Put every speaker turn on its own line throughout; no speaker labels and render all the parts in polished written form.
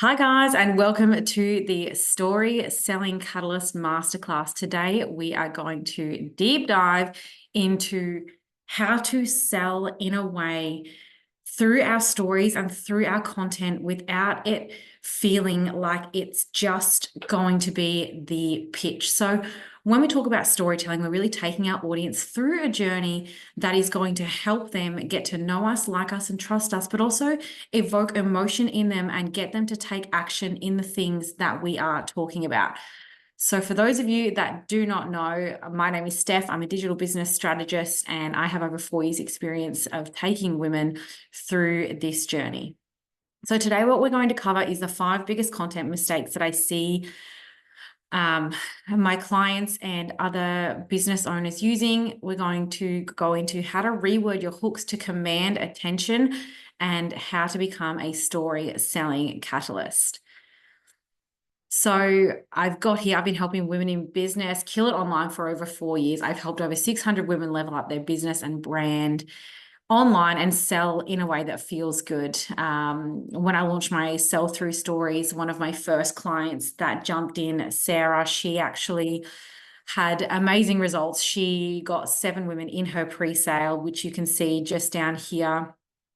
Hi, guys, and welcome to the Story Selling Catalyst Masterclass. Today, we are going to deep dive into how to sell in a way through our stories and through our content without it feeling like it's just going to be the pitch. So, when we talk about storytelling, we're really taking our audience through a journey that is going to help them get to know us, like us, and trust us, but also evoke emotion in them and get them to take action in the things that we are talking about. So, for those of you that do not know, my name is Steph. I'm a digital business strategist, and I have over 4 years' experience of taking women through this journey. So, today, what we're going to cover is the 5 biggest content mistakes that I see my clients and other business owners using. We're going to go into how to reword your hooks to command attention and how to become a story selling catalyst. So I've been helping women in business kill it online for over 4 years. I've helped over 600 women level up their business and brand online and sell in a way that feels good. When I launched my sell through stories, one of my first clients that jumped in, Sarah, she actually had amazing results. She got 7 women in her pre-sale, which you can see just down here.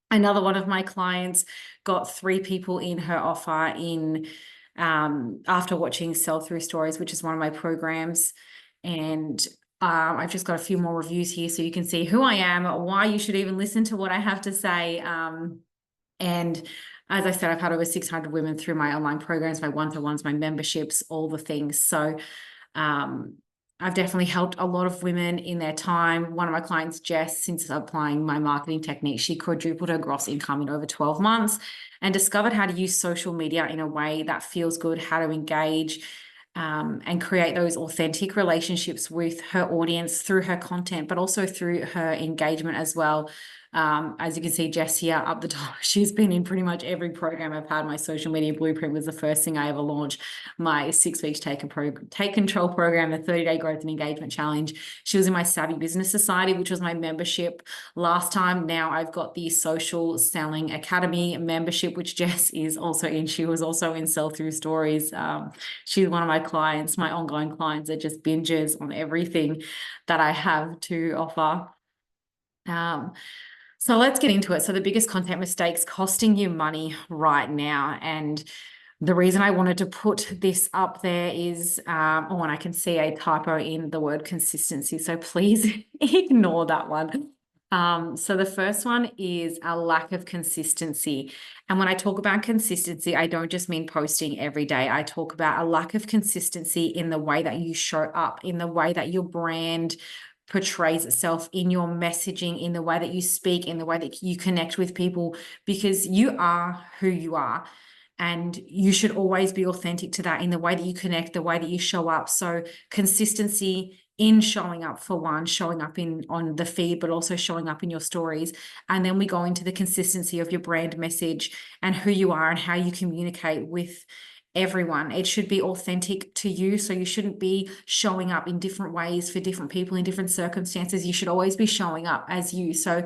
Another one of my clients got 3 people in her offer in after watching Sell Through Stories, which is one of my programs. And I've just got a few more reviews here so you can see who I am, why you should even listen to what I have to say. And as I said, I've had over 600 women through my online programs, my one-to-ones, my memberships, all the things. So I've definitely helped a lot of women in their time. One of my clients, Jess, since applying my marketing technique, she quadrupled her gross income in over 12 months and discovered how to use social media in a way that feels good, how to engage and create those authentic relationships with her audience through her content, but also through her engagement as well. As you can see, Jess here up the top, she's been in pretty much every program I've had. My social media blueprint was the first thing I ever launched. My 6 weeks take control program, the 30-day growth and engagement challenge. She was in my Savvy Business Society, which was my membership last time. Now I've got the Social Selling Academy membership, which Jess is also in. She was also in Sell Through Stories. She's one of my clients. My ongoing clients are just bingers on everything that I have to offer. So let's get into it. So the biggest content mistakes costing you money right now. And the reason I wanted to put this up there is, and I can see a typo in the word consistency. So please ignore that one. So the first one is a lack of consistency. And when I talk about consistency, I don't just mean posting every day. I talk about a lack of consistency in the way that you show up, in the way that your brand portrays itself, in your messaging, in the way that you speak, in the way that you connect with people, because you are who you are. And you should always be authentic to that in the way that you connect, the way that you show up. So consistency in showing up, for one, showing up on the feed, but also showing up in your stories. And then we go into the consistency of your brand message and who you are and how you communicate with everyone. It should be authentic to you. So you shouldn't be showing up in different ways for different people in different circumstances. You should always be showing up as you. So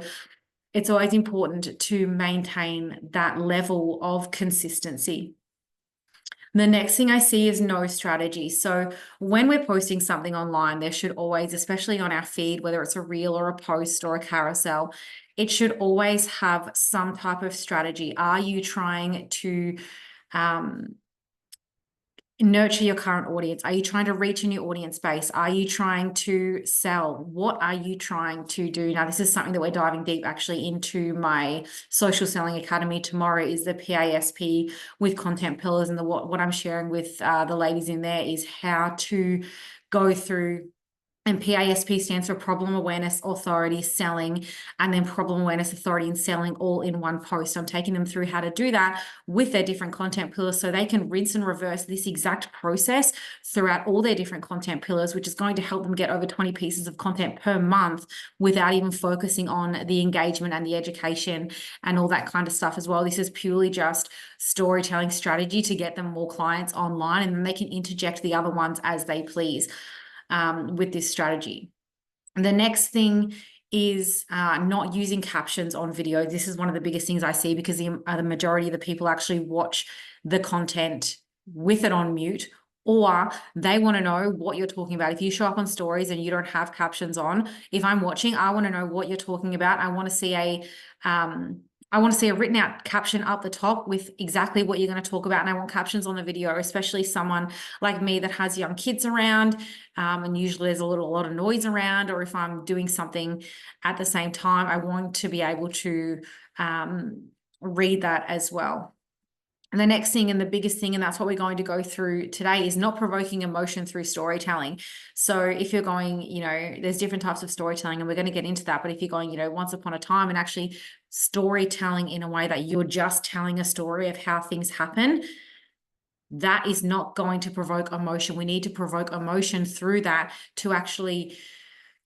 it's always important to maintain that level of consistency. The next thing I see is no strategy. So when we're posting something online, there should always, especially on our feed, whether it's a reel or a post or a carousel, it should always have some type of strategy. Are you trying to nurture your current audience? Are you trying to reach a new audience base? Are you trying to sell? What are you trying to do? Now, this is something that we're diving deep actually into my Social Selling Academy. Tomorrow is the PASP with content pillars. And what I'm sharing with the ladies in there is how to go through. And PASP stands for Problem Awareness, Authority, Selling, and then Problem Awareness, Authority, and Selling all in one post. So I'm taking them through how to do that with their different content pillars so they can rinse and reverse this exact process throughout all their different content pillars, which is going to help them get over 20 pieces of content per month without even focusing on the engagement and the education and all that kind of stuff as well. This is purely just storytelling strategy to get them more clients online, and then they can interject the other ones as they please with this strategy. The next thing is not using captions on video. This is one of the biggest things I see, because the majority of the people actually watch the content with it on mute, or they want to know what you're talking about. If you show up on stories and you don't have captions on, if I'm watching, I want to know what you're talking about. I want to see a written out caption up the top with exactly what you're going to talk about. And I want captions on the video, especially someone like me that has young kids around. And usually there's a lot of noise around, or if I'm doing something at the same time, I want to be able to read that as well. And the next thing, and the biggest thing, and that's what we're going to go through today, is not provoking emotion through storytelling. So if you're going, there's different types of storytelling, and we're going to get into that. But if you're going, once upon a time, and actually storytelling in a way that you're just telling a story of how things happen, that is not going to provoke emotion. We need to provoke emotion through that to actually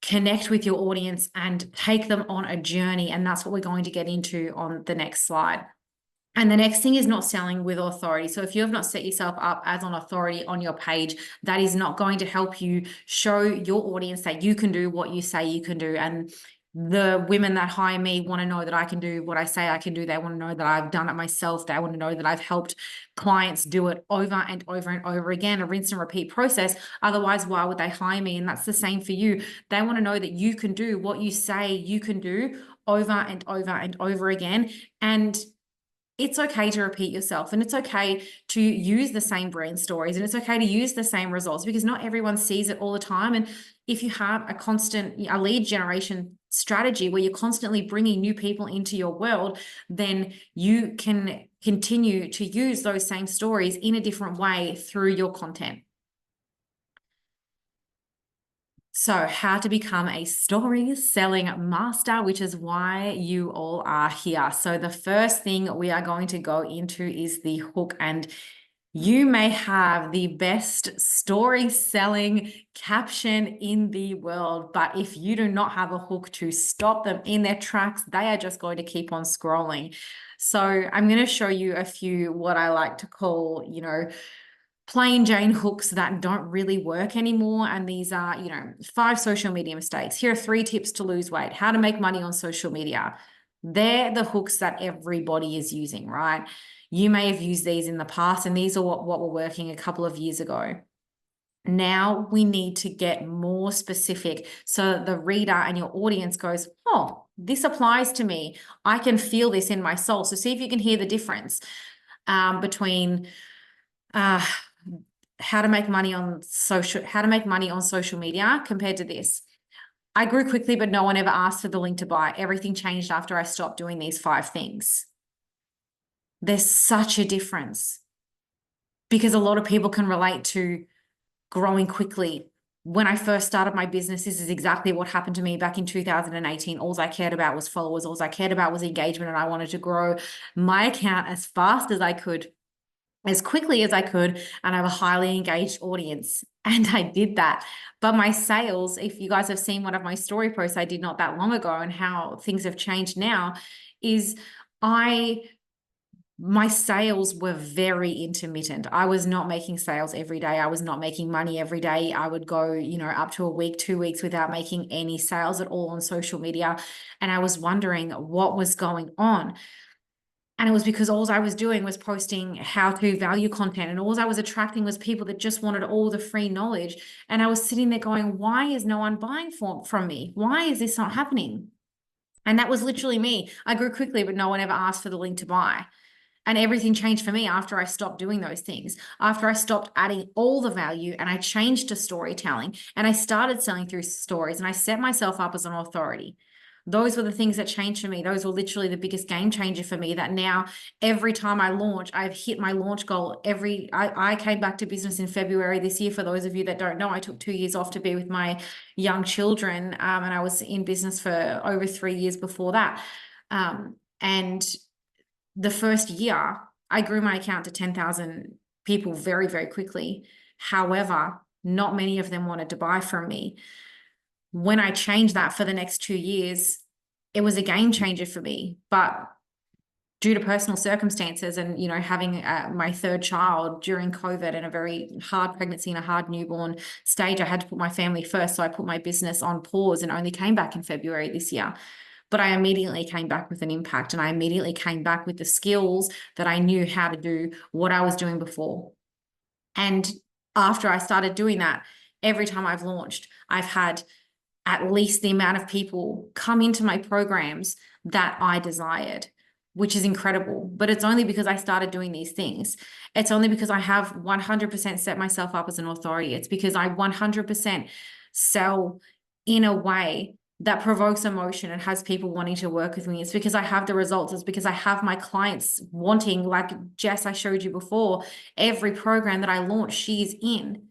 connect with your audience and take them on a journey. And that's what we're going to get into on the next slide. And the next thing is not selling with authority. So if you have not set yourself up as an authority on your page, that is not going to help you show your audience that you can do what you say you can do. And the women that hire me want to know that I can do what I say I can do. They want to know that I've done it myself. They want to know that I've helped clients do it over and over and over again, a rinse and repeat process. Otherwise, why would they hire me? And that's the same for you. They want to know that you can do what you say you can do over and over and over again. And it's okay to repeat yourself, and it's okay to use the same brand stories, and it's okay to use the same results, because not everyone sees it all the time. And if you have a lead generation strategy where you're constantly bringing new people into your world, then you can continue to use those same stories in a different way through your content. So how to become a story selling master, which is why you all are here. So the first thing we are going to go into is the hook. And you may have the best story selling caption in the world, but if you do not have a hook to stop them in their tracks, they are just going to keep on scrolling. So I'm going to show you a few, what I like to call, plain Jane hooks that don't really work anymore. And these are, 5 social media mistakes. Here are 3 tips to lose weight, how to make money on social media. They're the hooks that everybody is using, right? You may have used these in the past, and these are what were working a couple of years ago. Now we need to get more specific so the reader and your audience goes, oh, this applies to me. I can feel this in my soul. So see if you can hear the difference between how to make money on social media compared to this. I grew quickly, but no one ever asked for the link to buy. Everything changed after I stopped doing these 5 things. There's such a difference, because a lot of people can relate to growing quickly. When I first started my business, this is exactly what happened to me back in 2018. All I cared about was followers. All I cared about was engagement. And I wanted to grow my account as fast as I could, as quickly as I could, and have a highly engaged audience. And I did that. But my sales, if you guys have seen one of my story posts I did not that long ago, and how things have changed now, is my sales were very intermittent. I was not making sales every day. I was not making money every day. I would go, up to a week, 2 weeks without making any sales at all on social media. And I was wondering what was going on. And it was because all I was doing was posting how-to value content, and all I was attracting was people that just wanted all the free knowledge. And I was sitting there going, why is no one buying from me? Why is this not happening? And that was literally me. I grew quickly, but no one ever asked for the link to buy. And everything changed for me after I stopped doing those things, after I stopped adding all the value, and I changed to storytelling, and I started selling through stories, and I set myself up as an authority. Those were the things that changed for me. Those were literally the biggest game changer for me, that now every time I launch, I've hit my launch goal. I came back to business in February this year. For those of you that don't know, I took 2 years off to be with my young children. And I was in business for over 3 years before that. And the first year, I grew my account to 10,000 people very, very quickly. However, not many of them wanted to buy from me. When I changed that for the next 2 years, it was a game changer for me. But due to personal circumstances and, you know, having my third child during COVID and a very hard pregnancy and a hard newborn stage, I had to put my family first. So I put my business on pause and only came back in February this year. But I immediately came back with an impact, and I immediately came back with the skills that I knew how to do what I was doing before. And after I started doing that, every time I've launched, I've had at least the amount of people come into my programs that I desired, which is incredible. But it's only because I started doing these things. It's only because I have 100% set myself up as an authority. It's because I 100% sell in a way that provokes emotion and has people wanting to work with me. It's because I have the results. It's because I have my clients wanting, like Jess, I showed you before, every program that I launch, she's in,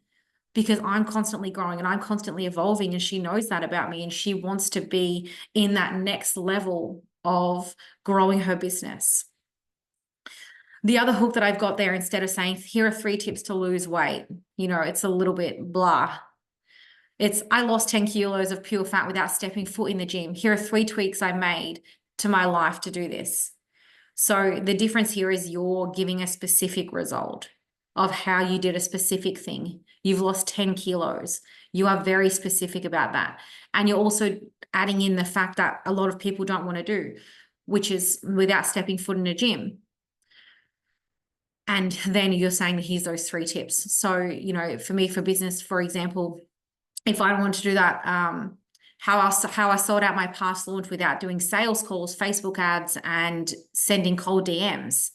because I'm constantly growing and I'm constantly evolving, and she knows that about me, and she wants to be in that next level of growing her business. The other hook that I've got there, instead of saying, here are 3 tips to lose weight, you know, it's a little bit blah. It's, I lost 10 kilos of pure fat without stepping foot in the gym. Here are 3 tweaks I made to my life to do this. So the difference here is you're giving a specific result of how you did a specific thing. You've lost 10 kilos. You are very specific about that. And you're also adding in the fact that a lot of people don't want to do, which is without stepping foot in a gym. And then you're saying, here's those 3 tips. So, you know, for me, for business, for example, if I want to do that, how I sold out my past launch without doing sales calls, Facebook ads, and sending cold DMs.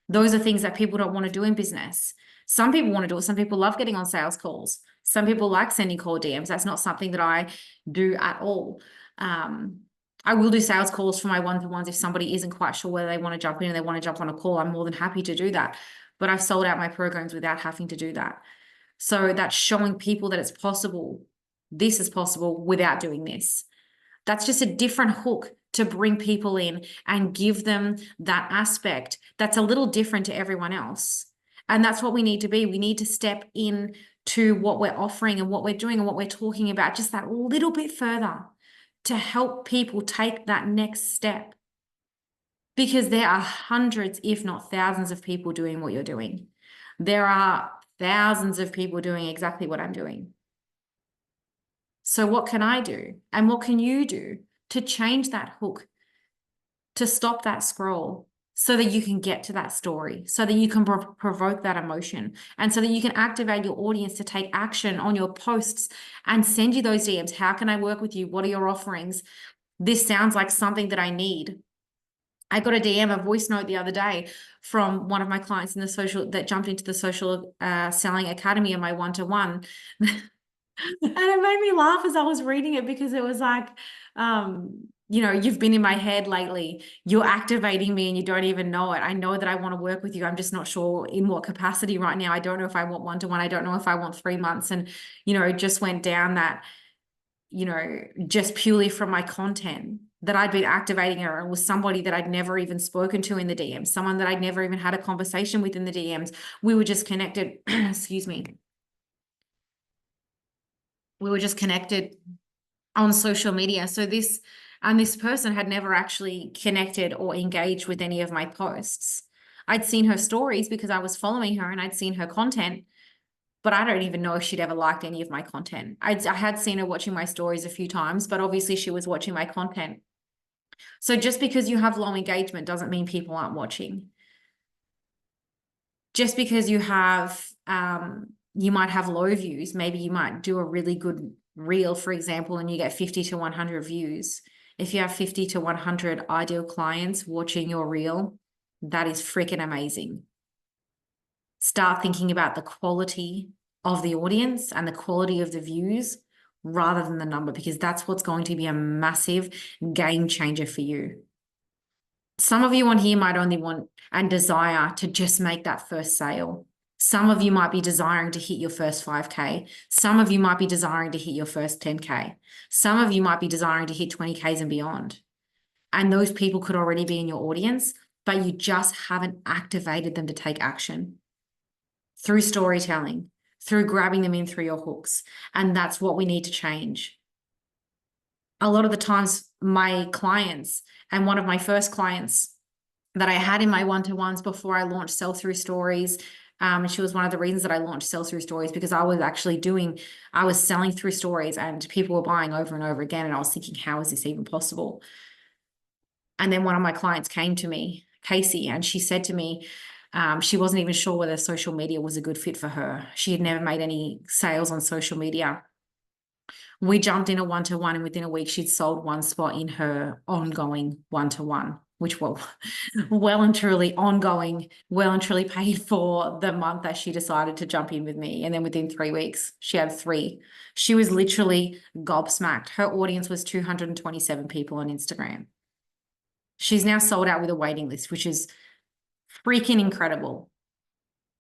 Those are things that people don't want to do in business. Some people want to do it. Some people love getting on sales calls. Some people like sending cold DMs. That's not something that I do at all. I will do sales calls for my one-to-ones if somebody isn't quite sure whether they want to jump in and they want to jump on a call. I'm more than happy to do that. But I've sold out my programs without having to do that. So that's showing people that it's possible. This is possible without doing this. That's just a different hook to bring people in and give them that aspect that's a little different to everyone else. And that's what we need to be. We need to step in to what we're offering and what we're doing and what we're talking about just that little bit further to help people take that next step. Because there are hundreds, if not thousands, of people doing what you're doing. There are thousands of people doing exactly what I'm doing. So what can I do? And what can you do to change that hook, to stop that scroll, so that you can get to that story, so that you can provoke that emotion, and so that you can activate your audience to take action on your posts and send you those DMs. How can I work with you? What are your offerings? This sounds like something that I need. I got a DM, a voice note the other day from one of my clients in the social that jumped into the social selling academy in my one-to-one. And it made me laugh as I was reading it, because it was like, you know, you've been in my head lately. You're activating me and you don't even know it. I know that I want to work with you. I'm just not sure in what capacity right now. I don't know if I want one-to-one. I don't know if I want 3 months. And, you know, it just went down that, you know, just purely from my content that I'd been activating her, and was somebody that I'd never even spoken to in the DMs, someone that I'd never even had a conversation with in the DMs. We were just connected, excuse me. We were just connected on social media. So this person had never actually connected or engaged with any of my posts. I'd seen her stories because I was following her and I'd seen her content, but I don't even know if she'd ever liked any of my content. I had seen her watching my stories a few times, but obviously she was watching my content. So just because you have low engagement doesn't mean people aren't watching. Just because you have, you might have low views, maybe you might do a really good reel, for example, and you get 50 to 100 views. If you have 50 to 100 ideal clients watching your reel, that is freaking amazing. Start thinking about the quality of the audience and the quality of the views rather than the number, because that's what's going to be a massive game changer for you. Some of you on here might only want and desire to just make that first sale. Some of you might be desiring to hit your first 5K. Some of you might be desiring to hit your first 10K. Some of you might be desiring to hit 20Ks and beyond. And those people could already be in your audience, but you just haven't activated them to take action through storytelling, through grabbing them in through your hooks. And that's what we need to change. A lot of the times my clients, and one of my first clients that I had in my one-to-ones before I launched Sell Through Stories. And she was one of the reasons that I launched Sell Through Stories, because I was selling through stories and people were buying over and over again. And I was thinking, how is this even possible? And then one of my clients came to me, Casey, and she said to me, she wasn't even sure whether social media was a good fit for her. She had never made any sales on social media. We jumped in a one-to-one, and within a week, she'd sold one spot in her ongoing one-to-one, which were well and truly ongoing, well and truly paid for the month that she decided to jump in with me. And then within 3 weeks, she had 3. She was literally gobsmacked. Her audience was 227 people on Instagram. She's now sold out with a waiting list, which is freaking incredible.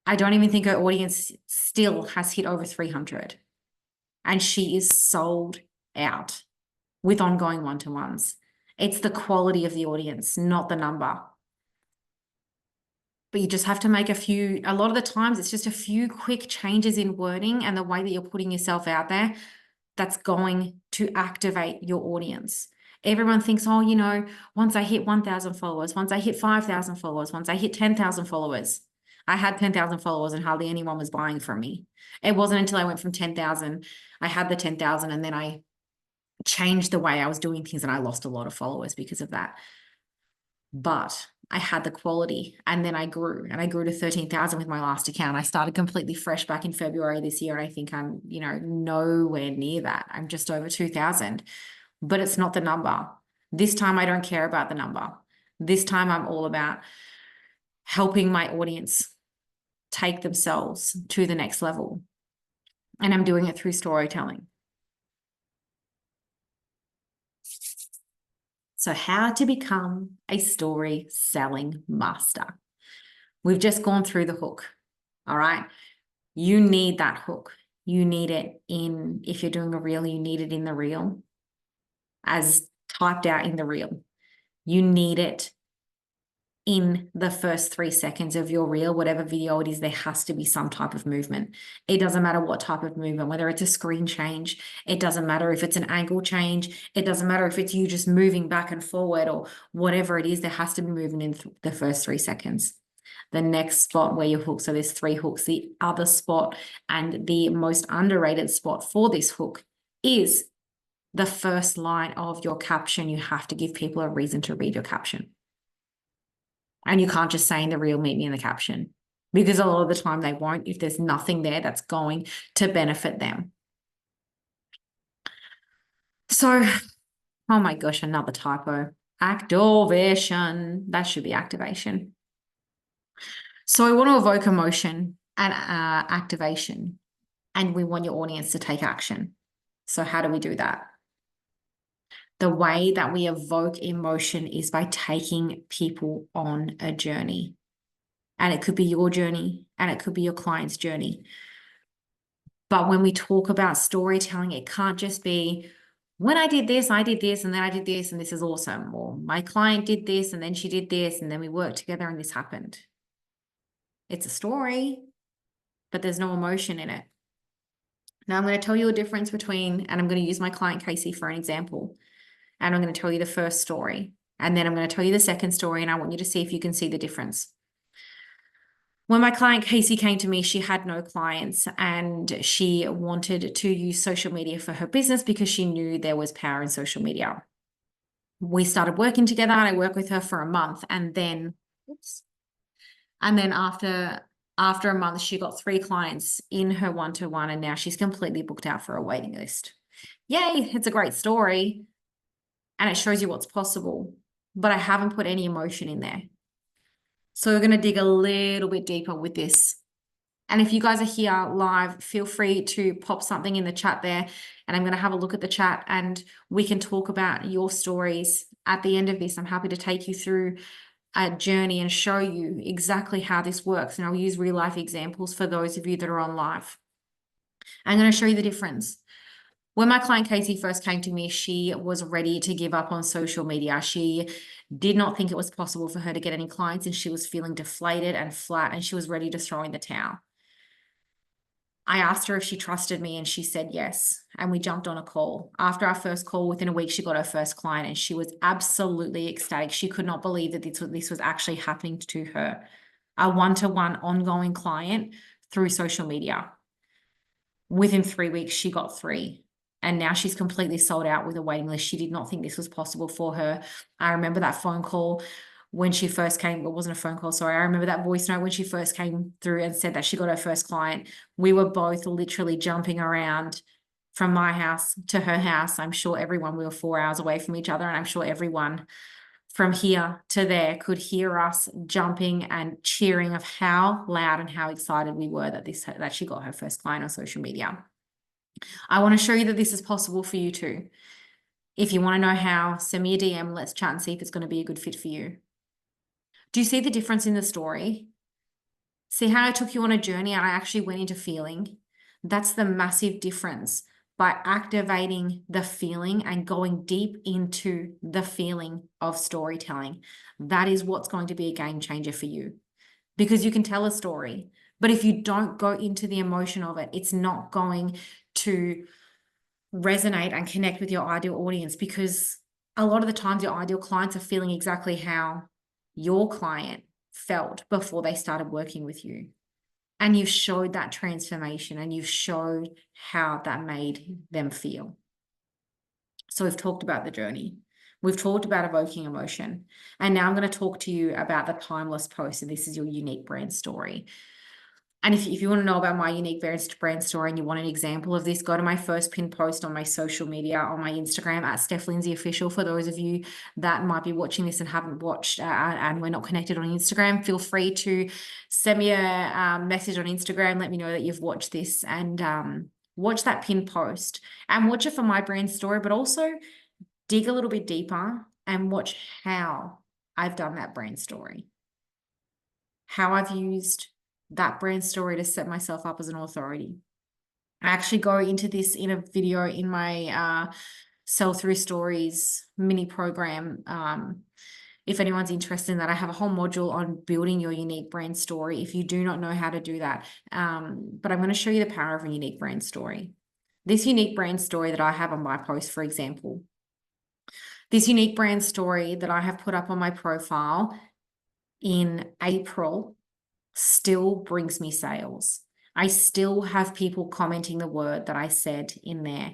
I don't even think her audience still has hit over 300. And she is sold out with ongoing one-to-ones. It's the quality of the audience, not the number. But you just have to make a lot of the times it's just a few quick changes in wording and the way that you're putting yourself out there that's going to activate your audience. Everyone thinks, oh, once I hit 1,000 followers, once I hit 5,000 followers, once I hit 10,000 followers. I had 10,000 followers and hardly anyone was buying from me. It wasn't until I went from 10,000, I had the 10,000, and then I changed the way I was doing things, and I lost a lot of followers because of that. But I had the quality, and then I grew to 13,000 with my last account. I started completely fresh back in February this year. And I think I'm, nowhere near that. I'm just over 2,000, but it's not the number. This time I don't care about the number. This time I'm all about helping my audience take themselves to the next level. And I'm doing it through storytelling. So, how to become a story selling master. We've just gone through the hook. All right. You need that hook. You need it if you're doing a reel, you need it in the reel, as typed out in the reel. You need it in the first 3 seconds of your reel, whatever video it is. There has to be some type of movement. It doesn't matter what type of movement, whether it's a screen change, it doesn't matter if it's an angle change, it doesn't matter if it's you just moving back and forward or whatever it is. There has to be movement in the first 3 seconds. The next spot where you hook, so there's 3 hooks. The other spot, and the most underrated spot for this hook, is the first line of your caption. You have to give people a reason to read your caption. And you can't just say in the reel, meet me in the caption, because a lot of the time they won't if there's nothing there that's going to benefit them. So, oh my gosh, another typo. Activation. That should be activation. So we want to evoke emotion and activation, and we want your audience to take action. So how do we do that? The way that we evoke emotion is by taking people on a journey. And it could be your journey, and it could be your client's journey. But when we talk about storytelling, it can't just be, when I did this, and then I did this, and this is awesome. Or my client did this, and then she did this, and then we worked together and this happened. It's a story, but there's no emotion in it. Now I'm going to tell you a difference between, and I'm going to use my client Casey for an example. And I'm going to tell you the first story, and then I'm going to tell you the second story, and I want you to see if you can see the difference. When my client Casey came to me, she had no clients and she wanted to use social media for her business because she knew there was power in social media. We started working together, and I worked with her for a month, and then, after a month, she got 3 clients in her one-to-one, and now she's completely booked out for a waiting list. Yay, it's a great story. And it shows you what's possible, but I haven't put any emotion in there. So we're going to dig a little bit deeper with this. And if you guys are here live, feel free to pop something in the chat there, and I'm going to have a look at the chat and we can talk about your stories at the end of this. I'm happy to take you through a journey and show you exactly how this works. And I'll use real life examples for those of you that are on live. I'm going to show you the difference. When my client Casey first came to me, she was ready to give up on social media. She did not think it was possible for her to get any clients, and she was feeling deflated and flat, and she was ready to throw in the towel. I asked her if she trusted me and she said yes. And we jumped on a call. After our first call, within a week, she got her first client and she was absolutely ecstatic. She could not believe that this was actually happening to her. A one-to-one ongoing client through social media. Within 3 weeks, she got 3. And now she's completely sold out with a waiting list. She did not think this was possible for her. I remember that phone call when she first came. It wasn't a phone call, sorry. I remember that voice note when she first came through and said that she got her first client. We were both literally jumping around from my house to her house. I'm sure everyone, we were 4 hours away from each other, and I'm sure everyone from here to there could hear us jumping and cheering of how loud and how excited we were that she got her first client on social media. I want to show you that this is possible for you too. If you want to know how, send me a DM. Let's chat and see if it's going to be a good fit for you. Do you see the difference in the story? See how I took you on a journey and I actually went into feeling? That's the massive difference. By activating the feeling and going deep into the feeling of storytelling, that is what's going to be a game changer for you. Because you can tell a story, but if you don't go into the emotion of it, it's not going to resonate and connect with your ideal audience, because a lot of the times your ideal clients are feeling exactly how your client felt before they started working with you. And you've showed that transformation and you've showed how that made them feel. So we've talked about the journey. We've talked about evoking emotion. And now I'm going to talk to you about the timeless post. And this is your unique brand story. And if you want to know about my unique brand story and you want an example of this, go to my first pinned post on my social media, on my Instagram at Steph Lindsay Official. For those of you that might be watching this and haven't watched and we're not connected on Instagram, feel free to send me a message on Instagram. Let me know that you've watched this, and watch that pinned post and watch it for my brand story, but also dig a little bit deeper and watch how I've done that brand story, how I've used that brand story to set myself up as an authority. I actually go into this in a video in my Sell Through Stories mini program. If anyone's interested in that, I have a whole module on building your unique brand story if you do not know how to do that. But I'm going to show you the power of a unique brand story. This unique brand story that I have on my post, for example, this unique brand story that I have put up on my profile in April still brings me sales. I still have people commenting the word that I said in there.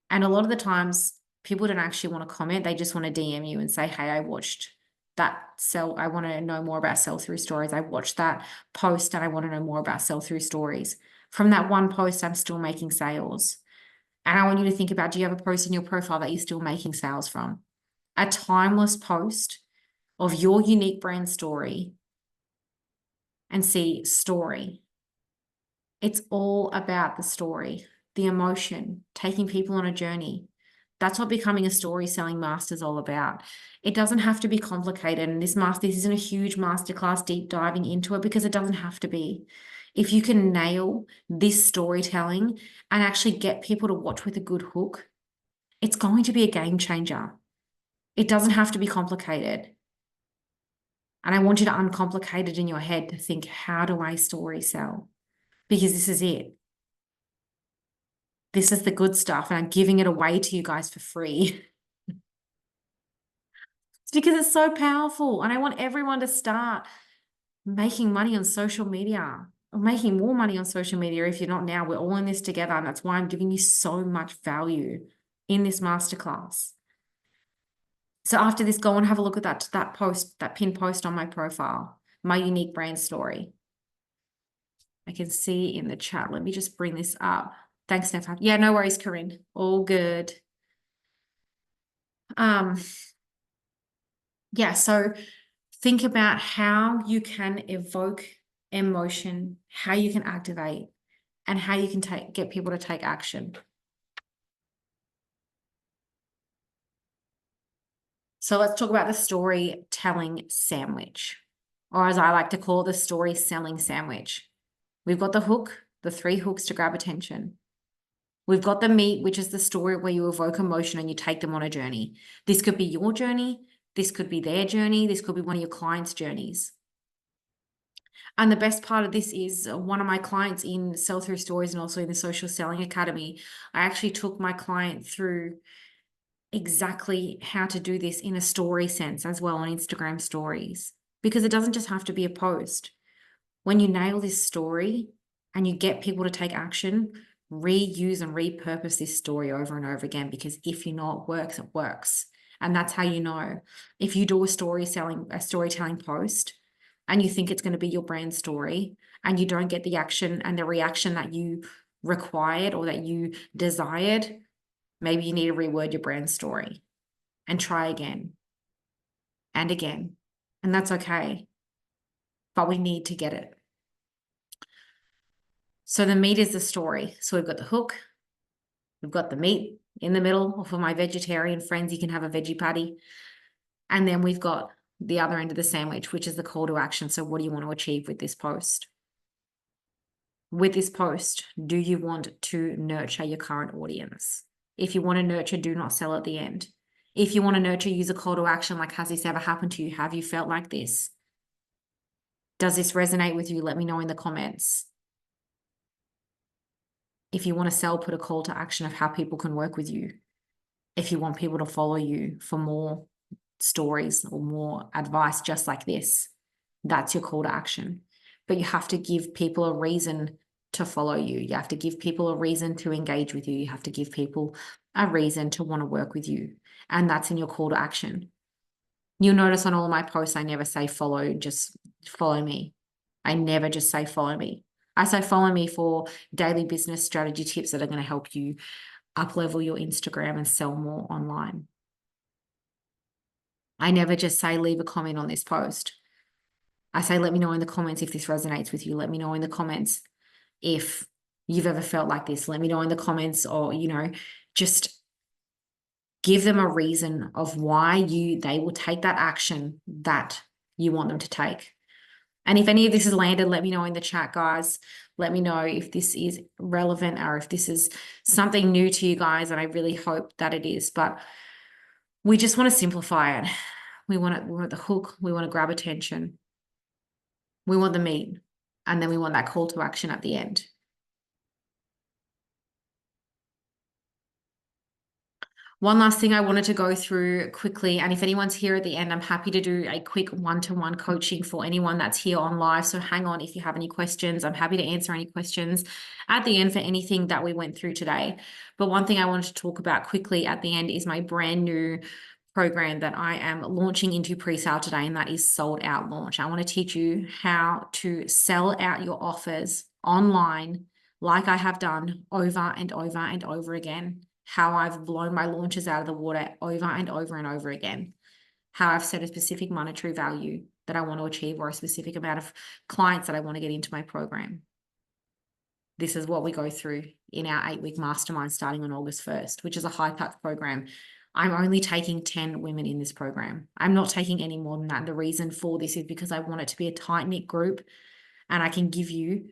And a lot of the times people don't actually want to comment. They just want to DM you and say, hey, I watched that I want to know more about Sell Through Stories. I watched that post and I want to know more about Sell Through Stories. From that one post, I'm still making sales. And I want you to think about, do you have a post in your profile that you're still making sales from? A timeless post of your unique brand story, and see story. It's all about the story, the emotion, taking people on a journey. That's what becoming a story selling master is all about. It doesn't have to be complicated. And this isn't a huge masterclass deep diving into it, because it doesn't have to be. If you can nail this storytelling and actually get people to watch with a good hook, it's going to be a game changer. It doesn't have to be complicated. And I want you to uncomplicate it in your head to think, how do I story sell? Because this is it. This is the good stuff, and I'm giving it away to you guys for free. It's because it's so powerful, and I want everyone to start making money on social media, or making more money on social media. If you're not now, we're all in this together, and that's why I'm giving you so much value in this masterclass. So after this, go and have a look at that post, that pinned post on my profile, my unique brand story. I can see in the chat. Let me just bring this up. Thanks, Steph. Yeah, no worries, Corinne. All good. Yeah, so think about how you can evoke emotion, how you can activate, and how you can get people to take action. So let's talk about the storytelling sandwich, or as I like to call it, the story selling sandwich. We've got the hook, the 3 hooks to grab attention. We've got the meat, which is the story where you evoke emotion and you take them on a journey. This could be your journey. This could be their journey. This could be one of your clients' journeys. And the best part of this is one of my clients in Sell Through Stories and also in the Social Selling Academy, I actually took my client through exactly how to do this in a story sense as well on Instagram stories, because it doesn't just have to be a post. When you nail this story and you get people to take action, reuse and repurpose this story over and over again, because if you know it works, it works. And that's how you know. If you do a storytelling post and you think it's going to be your brand story and you don't get the action and the reaction that you required or that you desired, maybe you need to reword your brand story and try again and again. And that's okay. But we need to get it. So the meat is the story. So we've got the hook, we've got the meat in the middle, or for my vegetarian friends, you can have a veggie patty. And then we've got the other end of the sandwich, which is the call to action. So what do you want to achieve with this post? With this post, do you want to nurture your current audience? If you want to nurture, do not sell at the end. If you want to nurture, use a call to action. Like, has this ever happened to you? Have you felt like this? Does this resonate with you? Let me know in the comments. If you want to sell, put a call to action of how people can work with you. If you want people to follow you for more stories or more advice just like this, that's your call to action. But you have to give people a reason to follow you. You have to give people a reason to engage with you. You have to give people a reason to want to work with you. And that's in your call to action. You'll notice on all my posts, I never say follow, just follow me. I never just say follow me. I say follow me for daily business strategy tips that are going to help you up-level your Instagram and sell more online. I never just say leave a comment on this post. I say let me know in the comments if this resonates with you. Let me know in the comments if you've ever felt like this. Let me know in the comments, or, just give them a reason of why they will take that action that you want them to take. And if any of this has landed, let me know in the chat, guys. Let me know if this is relevant or if this is something new to you guys. And I really hope that it is. But we just want to simplify it. We want the hook. We want to grab attention. We want the meat. And then we want that call to action at the end. One last thing I wanted to go through quickly, and if anyone's here at the end, I'm happy to do a quick one-to-one coaching for anyone that's here on live. So hang on if you have any questions. I'm happy to answer any questions at the end for anything that we went through today. But one thing I wanted to talk about quickly at the end is my brand new program that I am launching into pre-sale today, and that is Sold Out Launch. I want to teach you how to sell out your offers online like I have done over and over and over again. How I've blown my launches out of the water over and over and over again, how I've set a specific monetary value that I want to achieve or a specific amount of clients that I want to get into my program. This is what we go through in our 8-week mastermind starting on August 1st, which is a high-touch program. I'm only taking 10 women in this program. I'm not taking any more than that. The reason for this is because I want it to be a tight-knit group, and I can give you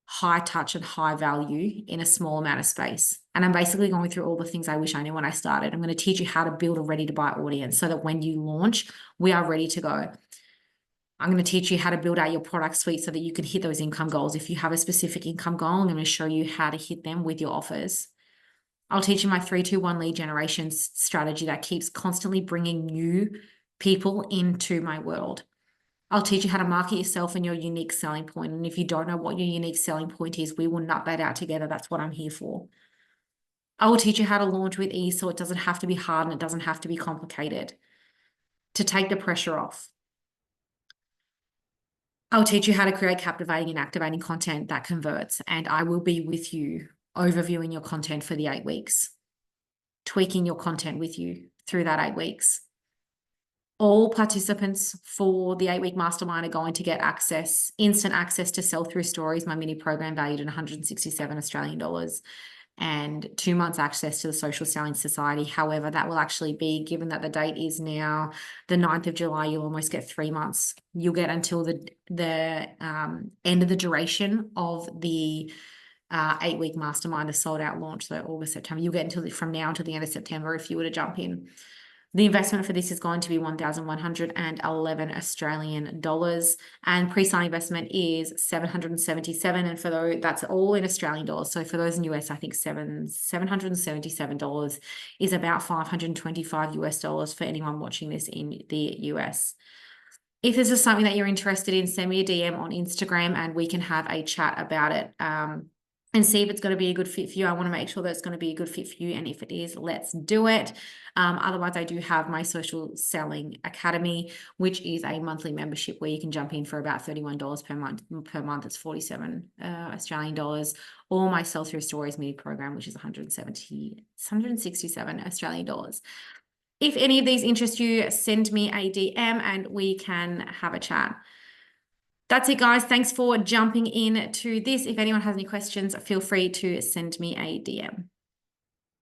high touch and high value in a small amount of space. And I'm basically going through all the things I wish I knew when I started. I'm going to teach you how to build a ready to buy audience so that when you launch, we are ready to go. I'm going to teach you how to build out your product suite so that you can hit those income goals. If you have a specific income goal, I'm going to show you how to hit them with your offers. I'll teach you my 3-2-1 lead generation strategy that keeps constantly bringing new people into my world. I'll teach you how to market yourself and your unique selling point. And if you don't know what your unique selling point is, we will nut that out together. That's what I'm here for. I will teach you how to launch with ease so it doesn't have to be hard and it doesn't have to be complicated, to take the pressure off. I'll teach you how to create captivating and activating content that converts. And I will be with you overviewing your content for the 8 weeks, tweaking your content with you through that 8 weeks. All participants for the 8-week mastermind are going to get instant access to Sell Through Stories, my mini program valued at 167 Australian dollars, and 2 months access to the Social Selling Society. However, that will actually be, given that the date is now the 9th of July, you'll almost get 3 months. You'll get until the end of the duration of the 8-week mastermind, the Sold Out Launch, so August, September. You'll get from now until the end of September if you were to jump in. The investment for this is going to be 1,111 Australian dollars, and pre-sale investment is 777. And for those, that's all in Australian dollars. So for those in US, I think $777 is about 525 US dollars for anyone watching this in the US. If this is something that you're interested in, send me a DM on Instagram and we can have a chat about it. And see if it's going to be a good fit for you. I want to make sure that it's going to be a good fit for you. And if it is, let's do it. Otherwise, I do have my Social Selling Academy, which is a monthly membership where you can jump in for about $31 per month. Per month, it's 47 Australian dollars. Or my Sell Through Stories mini program, which is 167 Australian dollars. If any of these interest you, send me a DM and we can have a chat. That's it, guys. Thanks for jumping in to this. If anyone has any questions, feel free to send me a DM.